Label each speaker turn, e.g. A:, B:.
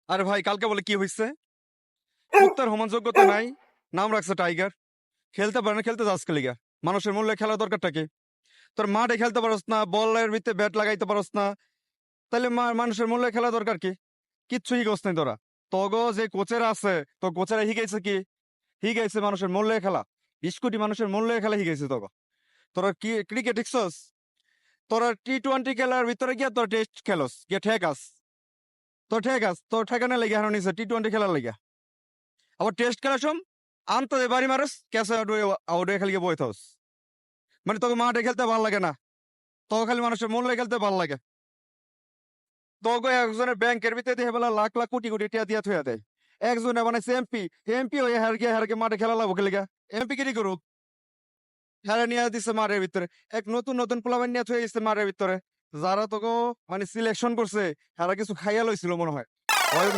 A: আরে ভাই কালকে বলে কি হয়েছে? মুক্তার সমান যোগ্যতা নাই, নাম রাখছে টাইগার। খেলতে পারে না, খেলতে যাচ্ছে লিগা। মানুষের মূল্যে খেলা দরকারটা কি? তোর মাঠে খেলতে পারস না, বলের ভিতরে ব্যাট লাগাইতে পারস না, তাহলে মানুষের মূল্যে খেলা দরকার কি? কিচ্ছু হিগস নাই তোরা। তগো যে কোচের আছে, তো কোচেরা হিগাইছে কি? হিগাইছে মানুষের মূল্যে খেলা। 20 কোটি মানুষের মূল্যে খেলা হিগাইছে তগো। তোরা কি ক্রিকেট শিখছস? তোরা টি-20 খেলার ভিতরে গিয়া তোর টেস্ট খেলস, গিয়া ঠেকাস। তোর ঠেকানে লেগে হারানো নিছে টি-20 খেলার লেগে। আবার টেস্ট খেলার সম আনতে বাড়ি মারস, ক্যাসে আউট হয়ে খালি বই থাকস। মানে তোকে মাঠে খেলতে ভালো লাগে না, তোকে খালি মানুষের মূল্যে খেলতে ভালো লাগে। তোকে একজনের ব্যাংকের ভিতরে দিয়ে বেলা লাখ লাখ কোটি কোটি টাকা দিয়া থইয়া দেয়। একজনে বানাইছে এমপি, এমপি হয়ে হারকে মাঠে খেলা লাগবো খেলিগা। এমপি কি করুক? হেরে নিয়ে দিচ্ছে মাঠের ভিতরে। এক নতুন নতুন প্লাবেন নিয়ে থয়ে দিচ্ছে মাঠের ভিতরে। যারা তোকে মানে সিলেকশন করছে, হেরা কিছু খাইয়া লইছিল মনে হয়।